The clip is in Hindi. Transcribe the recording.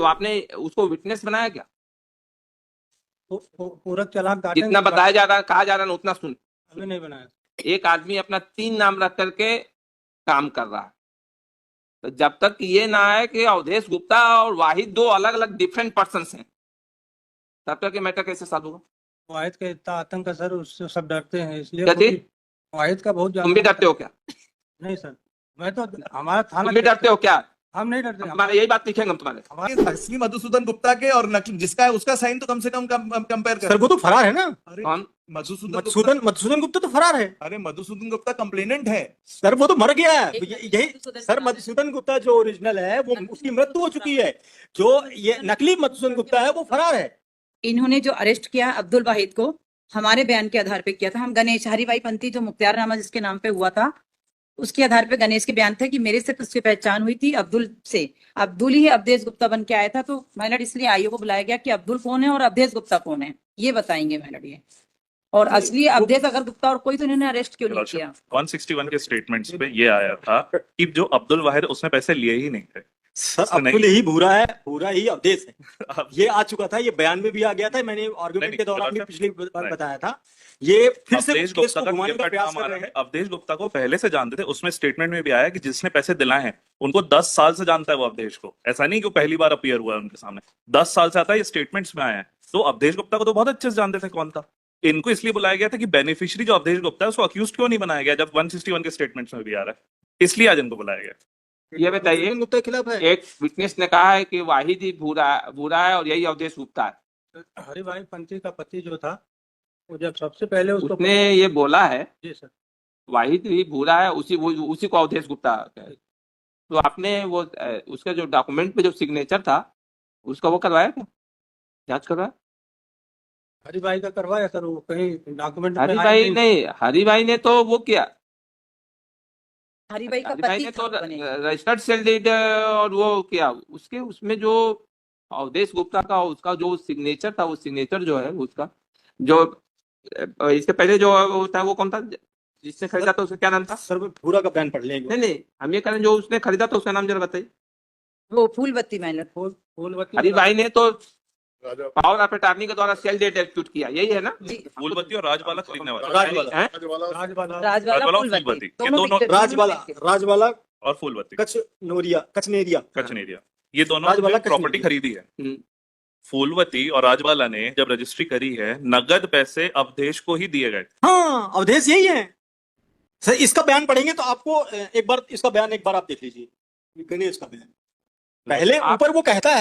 तो आपने उसको विटनेस बनाया क्या? पूरा चालान काटे, जितना बताया जा रहा, कहा जा रहा है उतना सुन। अभी नहीं बनाया। एक आदमी अपना 3 नाम रख करके काम कर रहा है, तो जब तक ये ना आए कि अवधेश गुप्ता और वाहिद 2 अलग अलग डिफरेंट पर्सन हैं, तब तक ये मैटर कैसे सॉल्व होगा? वाहिद का इतना आतंक है सर, उससे सब डरते हैं, इसलिए क्या चीज? वाहिद का बहुत तुम भी ज्यादा। डरते हो क्या? नहीं सर, मैं तो हमारा थाना, तुम भी डरते हो क्या? हम नहीं डरते। तुम्हारे यही बात लिखेंगे हम तुम्हारे। असली मधुसूदन गुप्ता के और नकली जिसका है उसका साइन तो कम से कम कंपेयर कर। सर वो तो फरार है ना। अरे कौन? मधुसूदन गुप्ता तो फरार है। अरे मधुसूदन गुप्ता कंप्लेनेंट है सर वो तो मर गया है। यही सर, मधुसूदन गुप्ता जो ओरिजिनल है वो, उसकी मृत्यु हो चुकी है। जो ये नकली मधुसूदन गुप्ता है वो फरार है। इन्होंने जो अरेस्ट किया अब्दुल वाहिद को हमारे बयान के आधार पे किया था। हम गणेश हरिभाई पंथी जो मुख्तियारनामा जिसके नाम पे हुआ था, उसके आधार पे गणेश के बयान थे कि मेरे से उसकी पहचान हुई थी अब्दुल से। अब्दुल ही अवधेश गुप्ता बन के आया था, तो मैलड इसलिए आईओ को बुलाया गया कि अब्दुल कौन है और अवधेश गुप्ता कौन है, ये बताएंगे मैलड ये। और असली अवधेश अगर गुप्ता और कोई, तो इन्होंने अरेस्ट क्यों नहीं किया? 161 के स्टेटमेंट्स पे ये आया था कि जो अब्दुल वाहिद उसने पैसे लिए ही नहीं थे। सर अब्दुल ही भूरा है, भूरा ही अवधेश है। ये आ चुका था, ये बयान में भी आ गया था, मैंने आर्गुमेंट के दौरान भी पिछली बार बताया था। ये फिर से अवधेश केस गुप्ता को का घुमाने का क्लियर प्रयास कट कर नाम आ रहे रहा है। हैं। अवधेश गुप्ता को पहले से जानते थे, उसमें स्टेटमेंट में भी आया कि जिसने पैसे दिलाए हैं उनको 10 साल से जानता है वो अवधेश को। ऐसा नहीं कि वो पहली बार अपीयर हुआ है उनके सामने, 10 साल से आता है, ये स्टेटमेंट्स में आया है। तो अवधेश गुप्ता को तो बहुत अच्छे से जानते थे कौन था। इनको इसलिए बुलाया गया था कि बेनिफिशियरी जो अवधेश गुप्ता है उसको अक्यूज क्यों नहीं बनाया गया, जब 161 के स्टेटमेंट्स में भी आ रहा है, इसलिए आज इनको बुलाया गया। ये बताइए, गुप्ता के खिलाफ है। एक विटनेस ने कहा है कि वाहिद ही भूरा है और यही अवधेश गुप्ता है। हरिभाई पंथी का पति जो था, वो जब सबसे पहले उसने ये बोला है जी सर, वाहिद ही भूरा है, उसी को अवधेश गुप्ता है। तो आपने वो उसका जो डॉक्यूमेंट पे जो सिग्नेचर था उसका वो करवाया क्या, जांच करवाया? हरिभाई का करवाया सर, वो कहीं डॉक्यूमेंट में हरिभाई नहीं, हरिभाई ने तो वो किया, हरिभाई का हरिभाई पति ने था तो बने। रजिस्टर्ड सेल डीड और वो किया, उसके उसमें जो अवधेश गुप्ता का उसका जो सिग्नेचर था, वो सिग्नेचर जो है उसका, जो इसके पहले जो होता है वो कौन था जिसने खरीदा था, उसका क्या नाम था? सर वो पूरा का बयान पढ़ लेंगे। नहीं नहीं, हम ये करें जो उसने खरीदा था उसका नाम जरा बताइए। वो फूलबत्ती मैलड। फूलवती हरिभाई ने तो पावर ऑफ अटॉर्नी के द्वारा सेल डेट एक्यूट किया, यही है ना? जी, फूलवती और राजबाला खरीदने वाला, राजवाला हैं? राजवाला राजवाला और फूलबत्ती फूलबत्ती, ये दोनों दोनों बिकते- राजवाला बिकते। और फूलबत्ती कचनेरिया कचनेरिया, ये दोनों राजबाला प्रॉपर्टी कचनेरिया। खरीदी है। हम्म। फूलवती और राजबाला ने जब रजिस्ट्री करी है, नगद पैसे अवधेश को ही दिए गए। हाँ, अवधेश यही है सर। इसका बयान पढ़ेंगे तो आपको एक बार इसका बयान एक बार आप देख लीजिए, गणेश का बयान। पहले आप- ऊपर वो कहता है